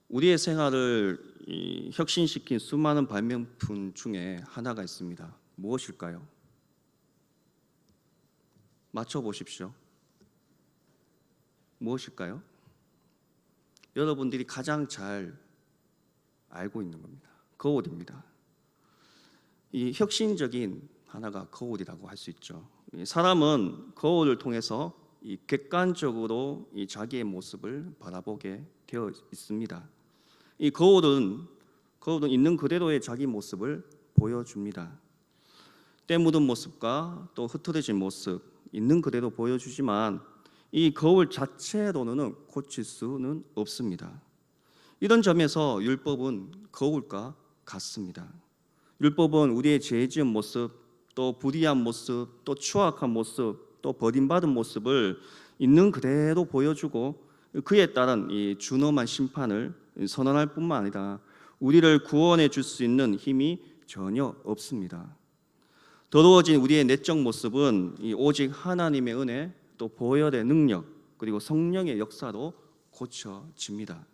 우리의 생활을 혁신시킨 수많은 발명품 중에 하나가 있습니다. 무엇일까요? 맞춰보십시오. 무엇일까요? 여러분들이 가장 잘 알고 있는 겁니다. 거울입니다. 이 혁신적인 하나가 거울이라고 할 수 있죠. 사람은 거울을 통해서 객관적으로 자기의 모습을 바라보게 되어 있습니다. 이 거울은 있는 그대로의 자기 모습을 보여줍니다. 때 묻은 모습과 또 흐트러진 모습, 있는 그대로 보여주지만 이 거울 자체로는 고칠 수는 없습니다. 이런 점에서 율법은 거울과 같습니다. 율법은 우리의 죄 지은 모습, 또 불의한 모습, 또 추악한 모습, 또 버림받은 모습을 있는 그대로 보여주고 그에 따른 이 준엄한 심판을 선언할 뿐만 아니라 우리를 구원해 줄 수 있는 힘이 전혀 없습니다. 더러워진 우리의 내적 모습은 오직 하나님의 은혜, 또 보혈의 능력, 그리고 성령의 역사로 고쳐집니다.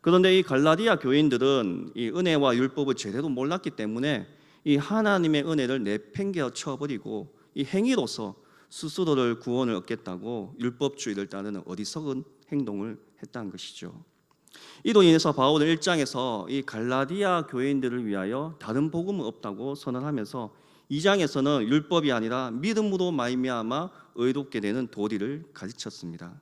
그런데 이 갈라디아 교인들은 이 은혜와 율법을 제대로 몰랐기 때문에 이 하나님의 은혜를 내팽개쳐 쳐버리고 이 행위로서 스스로를 구원을 얻겠다고 율법주의를 따르는 어리석은 행동을 했다는 것이죠. 이로 인해서 바울은 1장에서 이 갈라디아 교인들을 위하여 다른 복음은 없다고 선언하면서 2장에서는 율법이 아니라 믿음으로 말미암아 의롭게 되는 도리를 가르쳤습니다.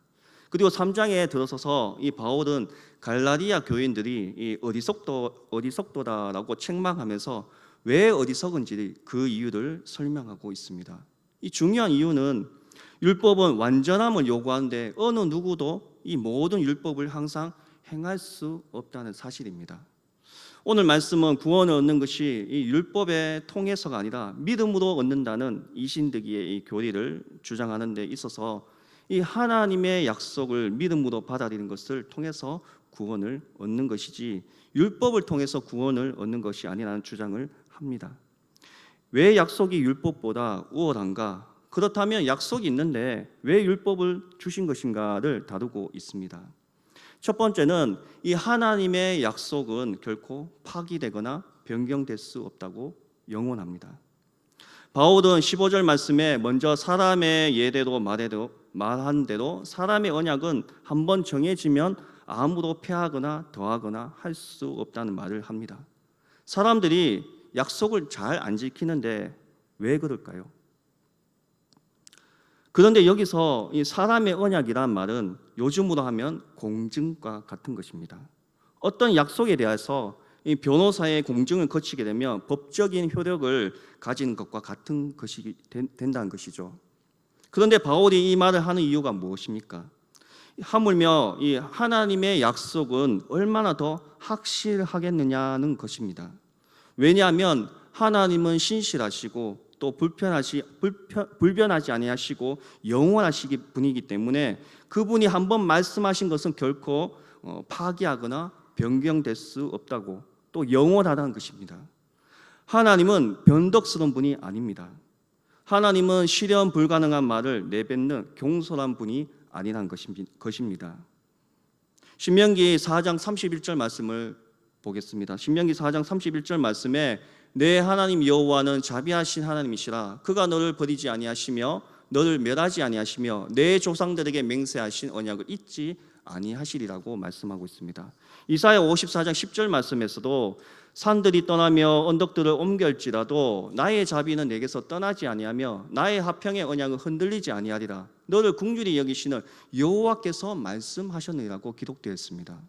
그리고 3장에 들어서서 이 바울은 갈라디아 교인들이 이 어리석도다라고 책망하면서 왜 어리석은지 그 이유를 설명하고 있습니다. 이 중요한 이유는 율법은 완전함을 요구하는데 어느 누구도 이 모든 율법을 항상 행할 수 없다는 사실입니다. 오늘 말씀은 구원을 얻는 것이 이 율법에 통해서가 아니라 믿음으로 얻는다는 이신득이의 이 교리를 주장하는 데 있어서 이 하나님의 약속을 믿음으로 받아들이는 것을 통해서 구원을 얻는 것이지 율법을 통해서 구원을 얻는 것이 아니라는 주장을 합니다. 왜 약속이 율법보다 우월한가? 그렇다면 약속이 있는데 왜 율법을 주신 것인가를 다루고 있습니다. 첫 번째는 이 하나님의 약속은 결코 파기되거나 변경될 수 없다고 영원합니다. 바울은 15절 말씀에 먼저 사람의 예대로 말한 대로 사람의 언약은 한번 정해지면 아무도 폐하거나 더하거나 할 수 없다는 말을 합니다. 사람들이 약속을 잘 안 지키는데 왜 그럴까요? 그런데 여기서 이 사람의 언약이란 말은 요즘으로 하면 공증과 같은 것입니다. 어떤 약속에 대해서 이 변호사의 공증을 거치게 되면 법적인 효력을 가진 것과 같은 것이 된다는 것이죠. 그런데 바울이 이 말을 하는 이유가 무엇입니까? 하물며 이 하나님의 약속은 얼마나 더 확실하겠느냐는 것입니다. 왜냐하면 하나님은 신실하시고 또 불변하지 아니하시고 영원하시기 분이기 때문에 그분이 한번 말씀하신 것은 결코 파기하거나 변경될 수 없다고 또 영원하다는 것입니다. 하나님은 변덕스러운 분이 아닙니다. 하나님은 실현 불가능한 말을 내뱉는 경솔한 분이 아니라는 것입니다. 신명기 4장 31절 말씀을 보겠습니다. 신명기 4장 31절 말씀에 내 하나님 여호와는 자비하신 하나님이시라 그가 너를 버리지 아니하시며 너를 멸하지 아니하시며 내 조상들에게 맹세하신 언약을 잊지 아니하시리라고 말씀하고 있습니다. 이사야 54장 10절 말씀에서도 산들이 떠나며 언덕들을 옮길지라도 나의 자비는 내게서 떠나지 아니하며 나의 화평의 언약은 흔들리지 아니하리라 너를 긍휼히 여기시는 여호와께서 말씀하셨느니라고 기록되어 있습니다.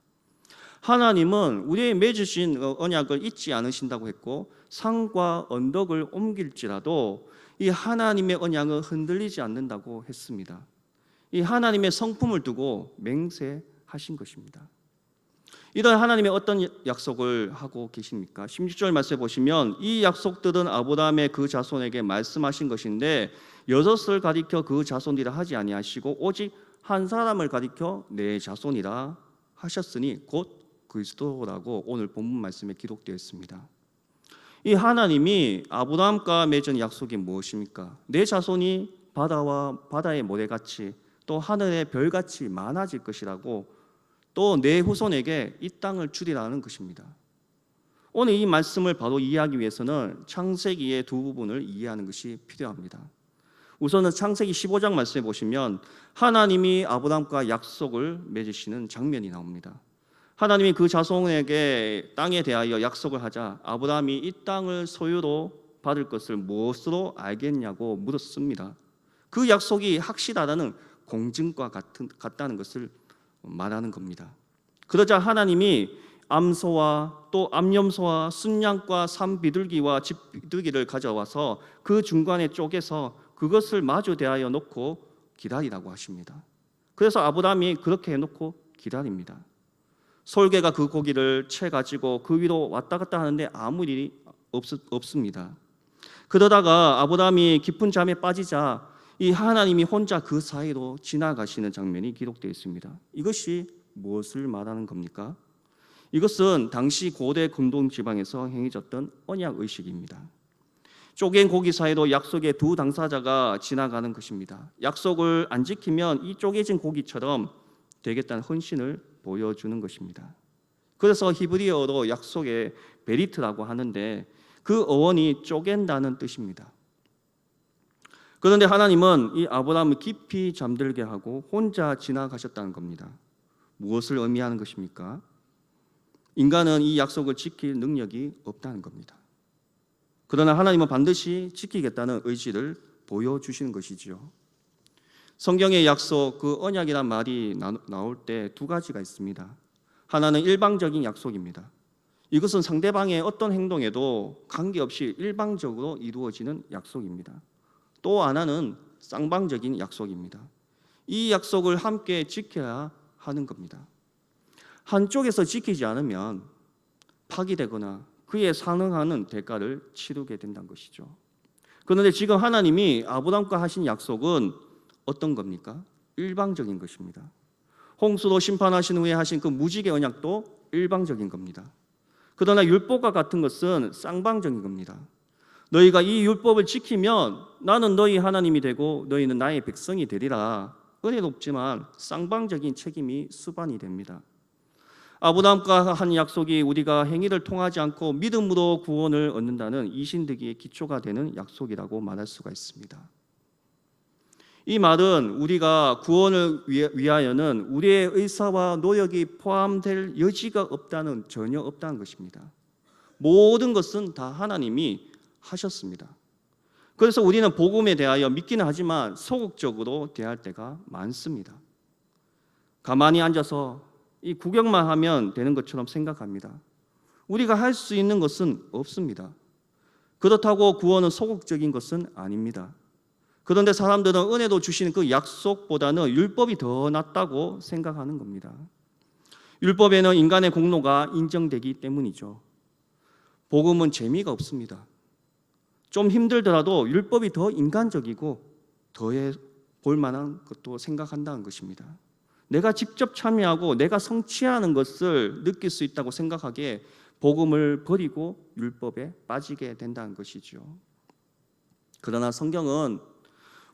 하나님은 우리의 맺으신 언약을 잊지 않으신다고 했고 산과 언덕을 옮길지라도 이 하나님의 언약은 흔들리지 않는다고 했습니다. 이 하나님의 성품을 두고 맹세하신 것입니다. 이런 하나님의 어떤 약속을 하고 계십니까? 16절 말씀에 보시면 이 약속들은 아브라함의 그 자손에게 말씀하신 것인데 여섯을 가리켜 그 자손이라 하지 아니하시고 오직 한 사람을 가리켜 내 자손이라 하셨으니 곧 그리스도라고 오늘 본문 말씀에 기록되어 있습니다. 이 하나님이 아브라함과 맺은 약속이 무엇입니까? 내 자손이 바다와 바다의 모래같이 또 하늘의 별같이 많아질 것이라고 또 내 후손에게 이 땅을 주리라는 것입니다. 오늘 이 말씀을 바로 이해하기 위해서는 창세기의 두 부분을 이해하는 것이 필요합니다. 우선은 창세기 15장 말씀에 보시면 하나님이 아브라함과 약속을 맺으시는 장면이 나옵니다. 하나님이 그 자손에게 땅에 대하여 약속을 하자 아브라함이 이 땅을 소유로 받을 것을 무엇으로 알겠냐고 물었습니다. 그 약속이 확실하다는 공증과 같다는 것을 말하는 겁니다. 그러자 하나님이 암소와 또 암염소와 순양과 산비둘기와 집비둘기를 가져와서 그 중간에 쪼개서 그것을 마주 대하여 놓고 기다리라고 하십니다. 그래서 아브라함이 그렇게 해놓고 기다립니다. 솔개가 그 고기를 채 가지고 그 위로 왔다 갔다 하는데 아무 일이 없습니다. 그러다가 아브라함이 깊은 잠에 빠지자 이 하나님이 혼자 그 사이로 지나가시는 장면이 기록되어 있습니다. 이것이 무엇을 말하는 겁니까? 이것은 당시 고대 근동 지방에서 행해졌던 언약 의식입니다. 쪼갠 고기 사이로 약속의 두 당사자가 지나가는 것입니다. 약속을 안 지키면 이 쪼개진 고기처럼 되겠다는 헌신을 보여주는 것입니다. 그래서 히브리어로 약속의 베리트라고 하는데 그 어원이 쪼갠다는 뜻입니다. 그런데 하나님은 이 아브라함을 깊이 잠들게 하고 혼자 지나가셨다는 겁니다. 무엇을 의미하는 것입니까? 인간은 이 약속을 지킬 능력이 없다는 겁니다. 그러나 하나님은 반드시 지키겠다는 의지를 보여주시는 것이죠. 성경의 약속, 그 언약이란 말이 나올 때 두 가지가 있습니다. 하나는 일방적인 약속입니다. 이것은 상대방의 어떤 행동에도 관계없이 일방적으로 이루어지는 약속입니다. 또 하나는 쌍방적인 약속입니다. 이 약속을 함께 지켜야 하는 겁니다. 한쪽에서 지키지 않으면 파기되거나 그에 상응하는 대가를 치르게 된다는 것이죠. 그런데 지금 하나님이 아브라함과 하신 약속은 어떤 겁니까? 일방적인 것입니다. 홍수로 심판하신 후에 하신 그 무지개 언약도 일방적인 겁니다. 그러나 율법과 같은 것은 쌍방적인 겁니다. 너희가 이 율법을 지키면 나는 너희 하나님이 되고 너희는 나의 백성이 되리라. 은혜롭지만 쌍방적인 책임이 수반이 됩니다. 아브라함과 한 약속이 우리가 행위를 통하지 않고 믿음으로 구원을 얻는다는 이신득이의 기초가 되는 약속이라고 말할 수가 있습니다. 이 말은 우리가 구원을 위하여는 우리의 의사와 노력이 포함될 여지가 없다는, 전혀 없다는 것입니다. 모든 것은 다 하나님이 하셨습니다. 그래서 우리는 복음에 대하여 믿기는 하지만 소극적으로 대할 때가 많습니다. 가만히 앉아서 이 구경만 하면 되는 것처럼 생각합니다. 우리가 할 수 있는 것은 없습니다. 그렇다고 구원은 소극적인 것은 아닙니다. 그런데 사람들은 은혜로 주시는 그 약속보다는 율법이 더 낫다고 생각하는 겁니다. 율법에는 인간의 공로가 인정되기 때문이죠. 복음은 재미가 없습니다. 좀 힘들더라도 율법이 더 인간적이고 더해 볼 만한 것도 생각한다는 것입니다. 내가 직접 참여하고 내가 성취하는 것을 느낄 수 있다고 생각하기에 복음을 버리고 율법에 빠지게 된다는 것이죠. 그러나 성경은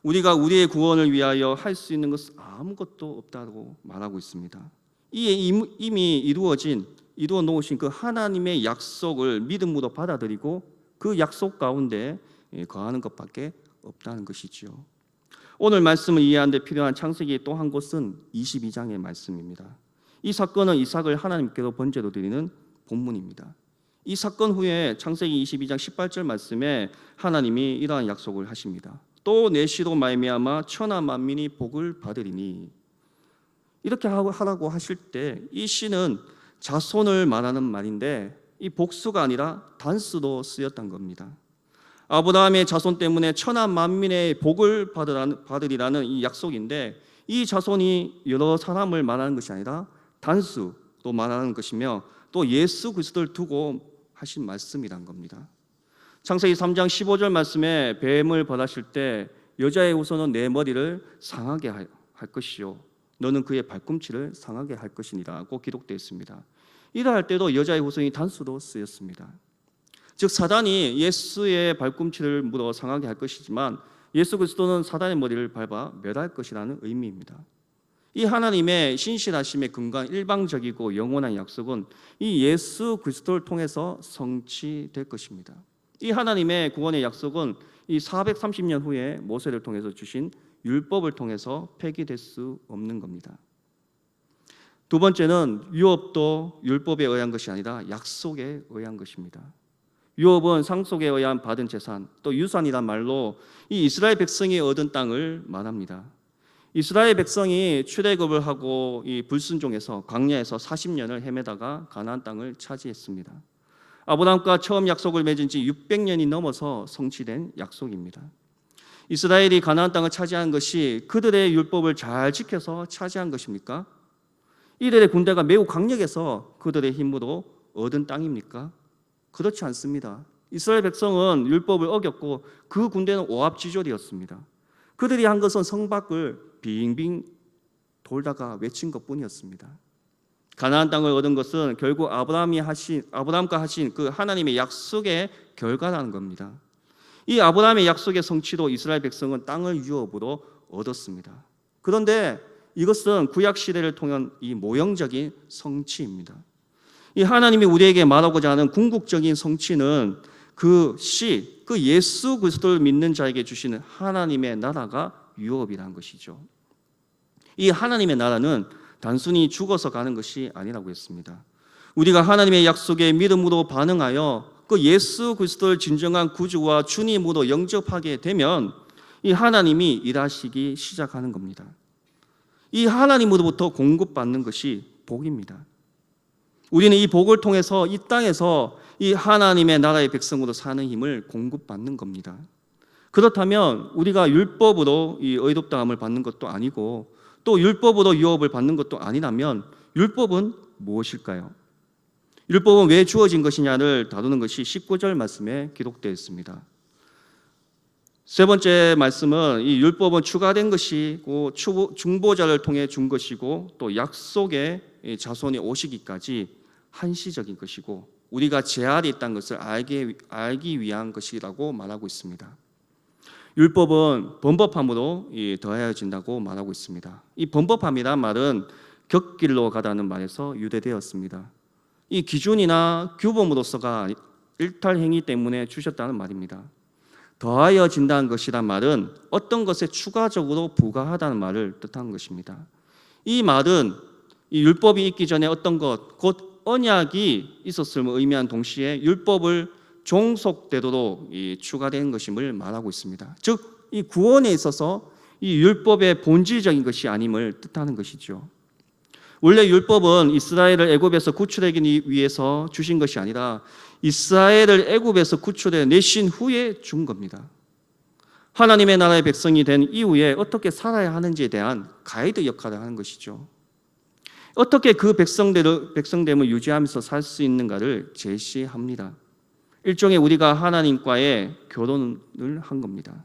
우리가 우리의 구원을 위하여 할 수 있는 것은 아무것도 없다고 말하고 있습니다. 이미 이루어 놓으신 그 하나님의 약속을 믿음으로 받아들이고 그 약속 가운데 거하는 것밖에 없다는 것이죠. 오늘 말씀을 이해하는 데 필요한 창세기 또 한 곳은 22장의 말씀입니다. 이 사건은 이삭을 하나님께로 번제로 드리는 본문입니다. 이 사건 후에 창세기 22장 18절 말씀에 하나님이 이러한 약속을 하십니다. 또 내 씨로 말미암아 천하 만민이 복을 받으리니. 이렇게 하라고 하실 때 이 씨는 자손을 말하는 말인데 이 복수가 아니라 단수로 쓰였던 겁니다. 아브라함의 자손 때문에 천하 만민의 복을 받으리라는 이 약속인데 이 자손이 여러 사람을 말하는 것이 아니라 단수로 말하는 것이며 또 예수 그리스도를 두고 하신 말씀이란 겁니다. 창세기 3장 15절 말씀에 뱀을 벌하실 때 여자의 후손은 내 머리를 상하게 할 것이요 너는 그의 발꿈치를 상하게 할 것이니라고 기록되어 있습니다. 이러할 때도 여자의 후손이 단수로 쓰였습니다. 즉 사단이 예수의 발꿈치를 물어 상하게 할 것이지만 예수 그리스도는 사단의 머리를 밟아 멸할 것이라는 의미입니다. 이 하나님의 신실하심의 근간, 일방적이고 영원한 약속은 이 예수 그리스도를 통해서 성취될 것입니다. 이 하나님의 구원의 약속은 이 430년 후에 모세를 통해서 주신 율법을 통해서 폐기될 수 없는 겁니다. 두 번째는 유업도 율법에 의한 것이 아니라 약속에 의한 것입니다. 유업은 상속에 의한 받은 재산, 또 유산이란 말로 이 이스라엘 백성이 얻은 땅을 말합니다. 이스라엘 백성이 출애굽을 하고 이 불순종해서 광야에서 40년을 헤매다가 가나안 땅을 차지했습니다. 아브라함과 처음 약속을 맺은 지 600년이 넘어서 성취된 약속입니다. 이스라엘이 가나안 땅을 차지한 것이 그들의 율법을 잘 지켜서 차지한 것입니까? 이들의 군대가 매우 강력해서 그들의 힘으로 얻은 땅입니까? 그렇지 않습니다. 이스라엘 백성은 율법을 어겼고 그 군대는 오합지졸이었습니다. 그들이 한 것은 성 밖을 빙빙 돌다가 외친 것뿐이었습니다. 가나안 땅을 얻은 것은 결국 아브라함과 하신 그 하나님의 약속의 결과라는 겁니다. 이 아브라함의 약속의 성취로 이스라엘 백성은 땅을 유업으로 얻었습니다. 그런데 이것은 구약 시대를 통한 이 모형적인 성취입니다. 이 하나님이 우리에게 말하고자 하는 궁극적인 성취는 그 예수 그리스도를 믿는 자에게 주시는 하나님의 나라가 유업이라는 것이죠. 이 하나님의 나라는 단순히 죽어서 가는 것이 아니라고 했습니다. 우리가 하나님의 약속에 믿음으로 반응하여 그 예수 그리스도를 진정한 구주와 주님으로 영접하게 되면 이 하나님이 일하시기 시작하는 겁니다. 이 하나님으로부터 공급받는 것이 복입니다. 우리는 이 복을 통해서 이 땅에서 이 하나님의 나라의 백성으로 사는 힘을 공급받는 겁니다. 그렇다면 우리가 율법으로 이 의롭다함을 받는 것도 아니고 또 율법으로 유업을 받는 것도 아니라면 율법은 무엇일까요? 율법은 왜 주어진 것이냐를 다루는 것이 19절 말씀에 기록되어 있습니다. 세 번째 말씀은 이 율법은 추가된 것이고 중보자를 통해 준 것이고 또 약속의 자손이 오시기까지 한시적인 것이고 우리가 재활이 있다는 것을 알기 위한 것이라고 말하고 있습니다. 율법은 범법함으로 더하여진다고 말하고 있습니다. 이 범법함이란 말은 곁길로 가다는 말에서 유래되었습니다. 이 기준이나 규범으로서가 일탈행위 때문에 주셨다는 말입니다. 더하여진다는 것이란 말은 어떤 것에 추가적으로 부과하다는 말을 뜻하는 것입니다. 이 말은 이 율법이 있기 전에 어떤 것, 곧 언약이 있었음을 의미한 동시에 율법을 종속되도록 추가된 것임을 말하고 있습니다. 즉, 이 구원에 있어서 이 율법의 본질적인 것이 아님을 뜻하는 것이죠. 원래 율법은 이스라엘을 애굽에서 구출하기 위해서 주신 것이 아니라 이스라엘을 애굽에서 구출해 내신 후에 준 겁니다. 하나님의 나라의 백성이 된 이후에 어떻게 살아야 하는지에 대한 가이드 역할을 하는 것이죠. 어떻게 그 백성됨을 유지하면서 살 수 있는가를 제시합니다. 일종의 우리가 하나님과의 결혼을 한 겁니다.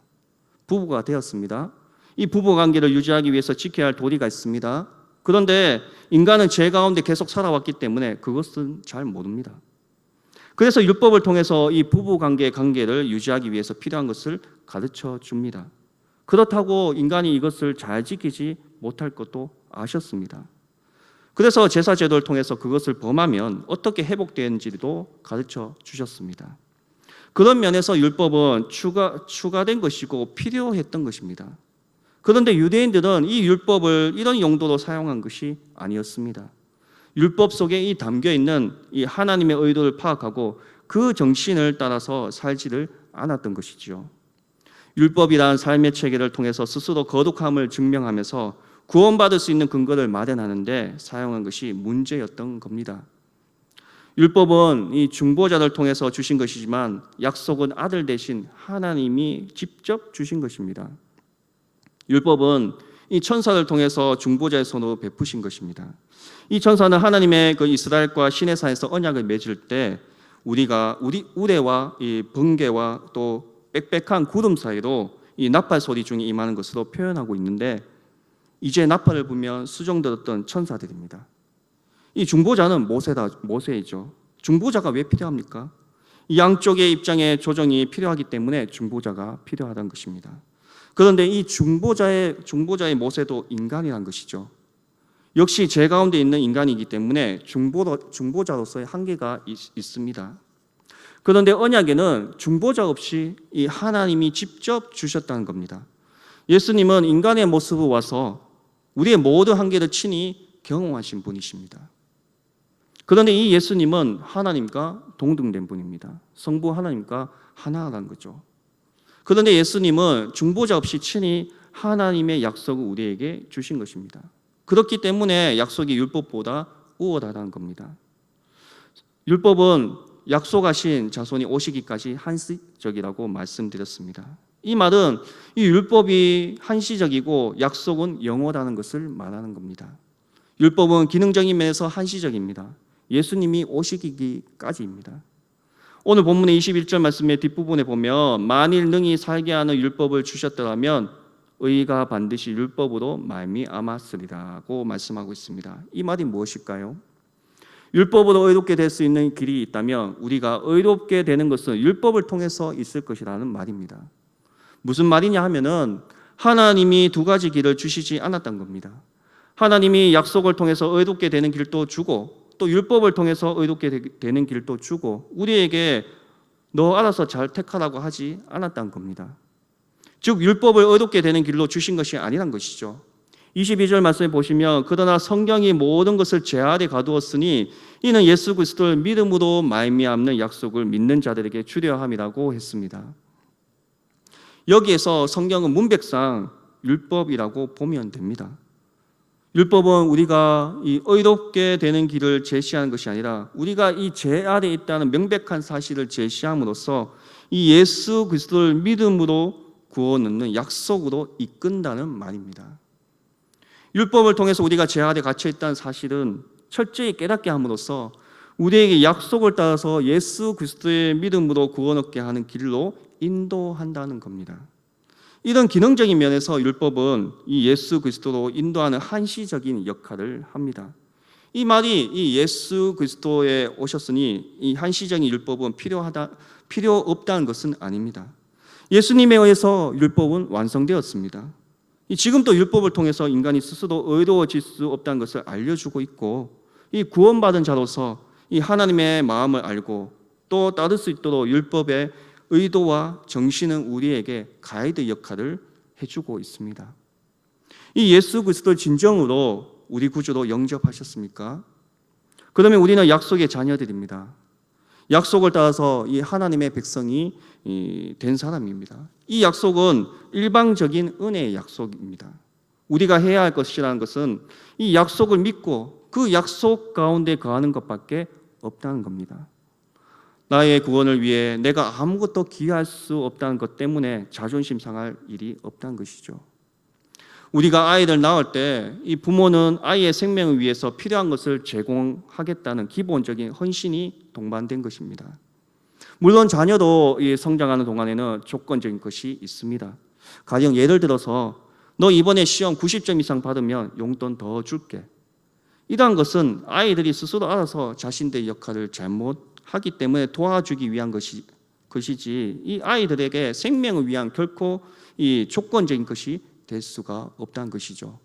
부부가 되었습니다. 이 부부관계를 유지하기 위해서 지켜야 할 도리가 있습니다. 그런데 인간은 죄 가운데 계속 살아왔기 때문에 그것은 잘 모릅니다. 그래서 율법을 통해서 이 부부관계의 관계를 유지하기 위해서 필요한 것을 가르쳐 줍니다. 그렇다고 인간이 이것을 잘 지키지 못할 것도 아셨습니다. 그래서 제사제도를 통해서 그것을 범하면 어떻게 회복되는지도 가르쳐 주셨습니다. 그런 면에서 율법은 추가된 것이고 필요했던 것입니다. 그런데 유대인들은 이 율법을 이런 용도로 사용한 것이 아니었습니다. 율법 속에 이 담겨있는 이 하나님의 의도를 파악하고 그 정신을 따라서 살지를 않았던 것이죠. 율법이란 삶의 체계를 통해서 스스로 거룩함을 증명하면서 구원받을 수 있는 근거를 마련하는데 사용한 것이 문제였던 겁니다. 율법은 이 중보자를 통해서 주신 것이지만 약속은 아들 대신 하나님이 직접 주신 것입니다. 율법은 이 천사를 통해서 중보자의 손으로 베푸신 것입니다. 이 천사는 하나님의 그 이스라엘과 시내산에서 언약을 맺을 때 우리 우레와 이 번개와 또 빽빽한 구름 사이로 이 나팔 소리 중에 임하는 것으로 표현하고 있는데 이제 나팔을 불면 수종들었던 천사들입니다. 이 중보자는 모세이죠. 중보자가 왜 필요합니까? 이 양쪽의 입장의 조정이 필요하기 때문에 중보자가 필요하다는 것입니다. 그런데 이 중보자의 모세도 인간이란 것이죠. 역시 죄 가운데 있는 인간이기 때문에 중보자로서의 한계가 있습니다. 그런데 언약에는 중보자 없이 이 하나님이 직접 주셨다는 겁니다. 예수님은 인간의 모습으로 와서 우리의 모든 한계를 친히 경험하신 분이십니다. 그런데 이 예수님은 하나님과 동등된 분입니다. 성부 하나님과 하나라는 거죠. 그런데 예수님은 중보자 없이 친히 하나님의 약속을 우리에게 주신 것입니다. 그렇기 때문에 약속이 율법보다 우월하다는 겁니다. 율법은 약속하신 자손이 오시기까지 한시적이라고 말씀드렸습니다. 이 말은 이 율법이 한시적이고 약속은 영원하다는 것을 말하는 겁니다. 율법은 기능적인 면에서 한시적입니다. 예수님이 오시기까지입니다. 오늘 본문의 21절 말씀의 뒷부분에 보면 만일 능히 살게 하는 율법을 주셨더라면 의가 반드시 율법으로 말미암았으리라고 말씀하고 있습니다. 이 말이 무엇일까요? 율법으로 의롭게 될 수 있는 길이 있다면 우리가 의롭게 되는 것은 율법을 통해서 있을 것이라는 말입니다. 무슨 말이냐 하면은 하나님이 두 가지 길을 주시지 않았던 겁니다. 하나님이 약속을 통해서 의롭게 되는 길도 주고 또 율법을 통해서 의롭게 되는 길도 주고 우리에게 너 알아서 잘 택하라고 하지 않았던 겁니다. 즉 율법을 의롭게 되는 길로 주신 것이 아니란 것이죠. 22절 말씀에 보시면 그러나 성경이 모든 것을 제 아래 가두었으니 이는 예수 그리스도를 믿음으로 말미암는 약속을 믿는 자들에게 주려 함이라고 했습니다. 여기에서 성경은 문맥상 율법이라고 보면 됩니다. 율법은 우리가 이 의롭게 되는 길을 제시하는 것이 아니라 우리가 이 죄 아래 있다는 명백한 사실을 제시함으로써 이 예수 그리스도를 믿음으로 구원 얻는 약속으로 이끈다는 말입니다. 율법을 통해서 우리가 죄 아래 갇혀 있다는 사실은 철저히 깨닫게 함으로써 우리에게 약속을 따라서 예수 그리스도의 믿음으로 구원 얻게 하는 길로 인도한다는 겁니다. 이런 기능적인 면에서 율법은 이 예수 그리스도로 인도하는 한시적인 역할을 합니다. 이 말이 이 예수 그리스도에 오셨으니 이 한시적인 율법은 필요 없다는 것은 아닙니다. 예수님에 의해서 율법은 완성되었습니다. 지금도 율법을 통해서 인간이 스스로 의로워질 수 없다는 것을 알려주고 있고 이 구원받은 자로서 이 하나님의 마음을 알고 또 따를 수 있도록 율법의 의도와 정신은 우리에게 가이드 역할을 해주고 있습니다. 이 예수 그리스도를 진정으로 우리 구주로 영접하셨습니까? 그러면 우리는 약속의 자녀들입니다. 약속을 따라서 이 하나님의 백성이 된 사람입니다. 이 약속은 일방적인 은혜의 약속입니다. 우리가 해야 할 것이라는 것은 이 약속을 믿고 그 약속 가운데 거하는 것밖에 없다는 겁니다. 나의 구원을 위해 내가 아무것도 기여할 수 없다는 것 때문에 자존심 상할 일이 없다는 것이죠. 우리가 아이를 낳을 때 이 부모는 아이의 생명을 위해서 필요한 것을 제공하겠다는 기본적인 헌신이 동반된 것입니다. 물론 자녀도 성장하는 동안에는 조건적인 것이 있습니다. 가령 예를 들어서 너 이번에 시험 90점 이상 받으면 용돈 더 줄게. 이러한 것은 아이들이 스스로 알아서 자신들의 역할을 잘못하기 때문에 도와주기 위한 것이지 이 아이들에게 생명을 위한 결코 이 조건적인 것이 될 수가 없다는 것이죠.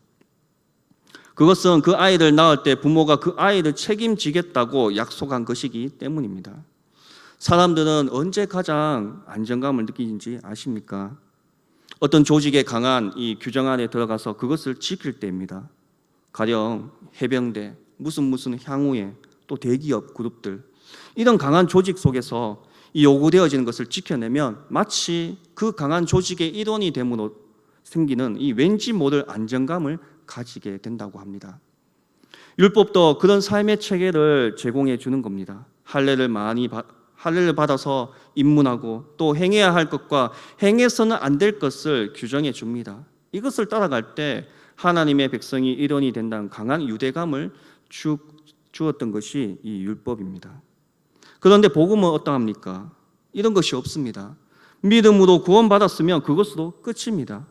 그것은 그 아이를 낳을 때 부모가 그 아이를 책임지겠다고 약속한 것이기 때문입니다. 사람들은 언제 가장 안정감을 느끼는지 아십니까? 어떤 조직의 강한 이 규정 안에 들어가서 그것을 지킬 때입니다. 가령 해병대, 무슨 향후에 또 대기업 그룹들 이런 강한 조직 속에서 이 요구되어지는 것을 지켜내면 마치 그 강한 조직의 일원이 됨으로 생기는 이 왠지 모를 안정감을 가지게 된다고 합니다. 율법도 그런 삶의 체계를 제공해 주는 겁니다. 할례를 받아서 입문하고 또 행해야 할 것과 행해서는 안 될 것을 규정해 줍니다. 이것을 따라갈 때 하나님의 백성이 일원이 된다는 강한 유대감을 주었던 것이 이 율법입니다. 그런데 복음은 어떠합니까? 이런 것이 없습니다. 믿음으로 구원받았으면 그것으로 끝입니다.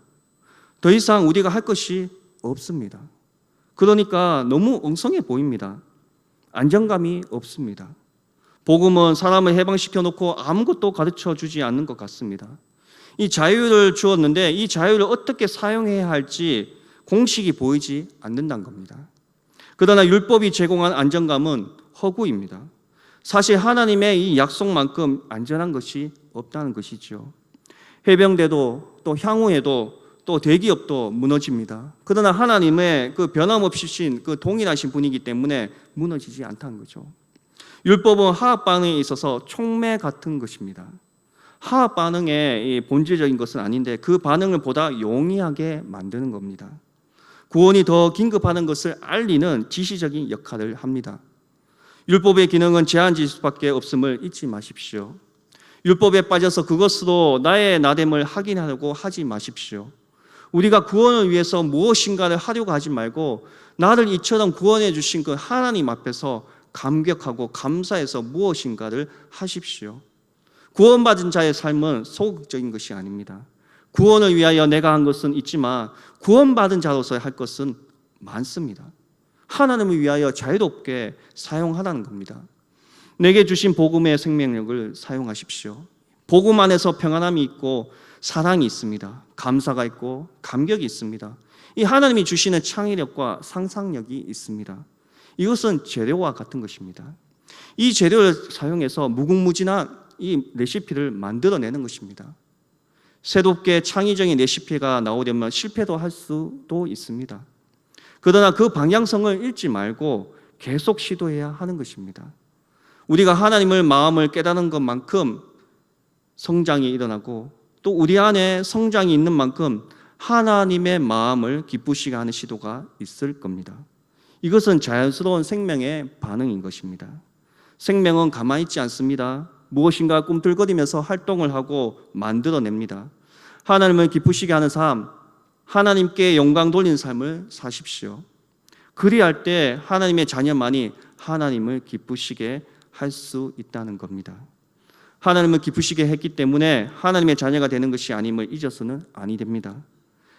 더 이상 우리가 할 것이 없습니다. 그러니까 너무 엉성해 보입니다. 안정감이 없습니다. 복음은 사람을 해방시켜 놓고 아무것도 가르쳐 주지 않는 것 같습니다. 이 자유를 주었는데 이 자유를 어떻게 사용해야 할지 공식이 보이지 않는다는 겁니다. 그러나 율법이 제공한 안정감은 허구입니다. 사실 하나님의 이 약속만큼 안전한 것이 없다는 것이죠. 해병대도 또 향후에도 또 대기업도 무너집니다. 그러나 하나님의 그 변함없으신 그 동일하신 분이기 때문에 무너지지 않다는 거죠. 율법은 화학 반응에 있어서 촉매 같은 것입니다. 화학 반응의 본질적인 것은 아닌데 그 반응을 보다 용이하게 만드는 겁니다. 구원이 더 긴급하는 것을 알리는 지시적인 역할을 합니다. 율법의 기능은 제한질 수밖에 없음을 잊지 마십시오. 율법에 빠져서 그것으로 나의 나됨을 확인하려고 하지 마십시오. 우리가 구원을 위해서 무엇인가를 하려고 하지 말고 나를 이처럼 구원해 주신 그 하나님 앞에서 감격하고 감사해서 무엇인가를 하십시오. 구원받은 자의 삶은 소극적인 것이 아닙니다. 구원을 위하여 내가 한 것은 있지만 구원받은 자로서 할 것은 많습니다. 하나님을 위하여 자유롭게 사용하라는 겁니다. 내게 주신 복음의 생명력을 사용하십시오. 복음 안에서 평안함이 있고 사랑이 있습니다. 감사가 있고 감격이 있습니다. 이 하나님이 주시는 창의력과 상상력이 있습니다. 이것은 재료와 같은 것입니다. 이 재료를 사용해서 무궁무진한 이 레시피를 만들어내는 것입니다. 새롭게 창의적인 레시피가 나오려면 실패도 할 수도 있습니다. 그러나 그 방향성을 잃지 말고 계속 시도해야 하는 것입니다. 우리가 하나님을 마음을 깨닫는 것만큼 성장이 일어나고 또 우리 안에 성장이 있는 만큼 하나님의 마음을 기쁘시게 하는 시도가 있을 겁니다. 이것은 자연스러운 생명의 반응인 것입니다. 생명은 가만히 있지 않습니다. 무엇인가 꿈틀거리면서 활동을 하고 만들어냅니다. 하나님을 기쁘시게 하는 삶, 하나님께 영광 돌리는 삶을 사십시오. 그리할 때 하나님의 자녀만이 하나님을 기쁘시게 할 수 있다는 겁니다. 하나님을 기쁘시게 했기 때문에 하나님의 자녀가 되는 것이 아님을 잊어서는 아니 됩니다.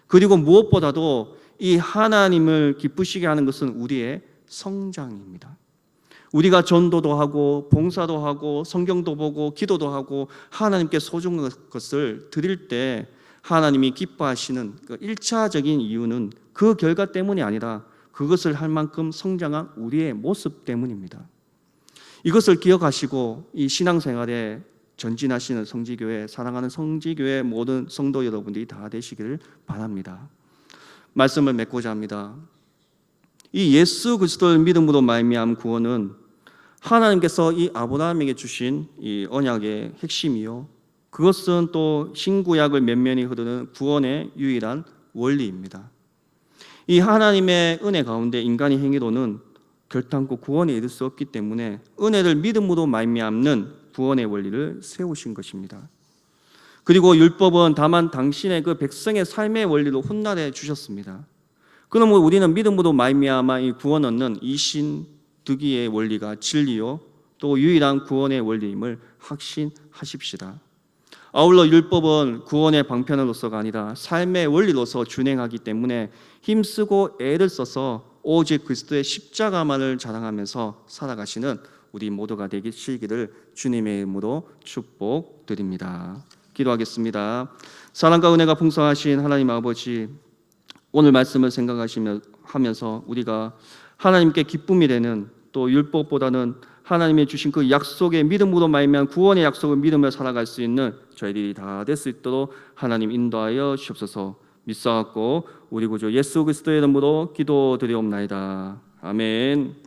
그리고 무엇보다도 이 하나님을 기쁘시게 하는 것은 우리의 성장입니다. 우리가 전도도 하고 봉사도 하고 성경도 보고 기도도 하고 하나님께 소중한 것을 드릴 때 하나님이 기뻐하시는 그 1차적인 이유는 그 결과 때문이 아니라 그것을 할 만큼 성장한 우리의 모습 때문입니다. 이것을 기억하시고 이 신앙생활에 전진하시는 성지교회, 사랑하는 성지교회 모든 성도 여러분들이 다 되시기를 바랍니다. 말씀을 맺고자 합니다. 이 예수 그리스도를 믿음으로 말미암은 구원은 하나님께서 이 아브라함에게 주신 이 언약의 핵심이요, 그것은 또 신구약을 면면히 흐르는 구원의 유일한 원리입니다. 이 하나님의 은혜 가운데 인간의 행위로는 결단코 구원에 이를 수 없기 때문에 은혜를 믿음으로 말미암는 구원의 원리를 세우신 것입니다. 그리고 율법은 다만 당신의 그 백성의 삶의 원리로 훗날에 주셨습니다. 그러므로 우리는 믿음으로 말미암아 이 구원 얻는 이신득이의 원리가 진리요 또 유일한 구원의 원리임을 확신하십시다. 아울러 율법은 구원의 방편으로서가 아니라 삶의 원리로서 준행하기 때문에 힘쓰고 애를 써서 오직 그리스도의 십자가만을 자랑하면서 살아가시는 우리 모두가 되시기를 주님의 이름으로 축복드립니다. 기도하겠습니다. 사랑과 은혜가 풍성하신 하나님 아버지, 오늘 말씀을 생각하면서 우리가 하나님께 기쁨이 되는 또 율법보다는 하나님이 주신 그 약속의 믿음으로 말미암은 구원의 약속을 믿으며 살아갈 수 있는 저희들이 다 될 수 있도록 하나님 인도하여 주옵소서. 믿사옵고 우리 구주 예수 그리스도의 이름으로 기도드리옵나이다. 아멘.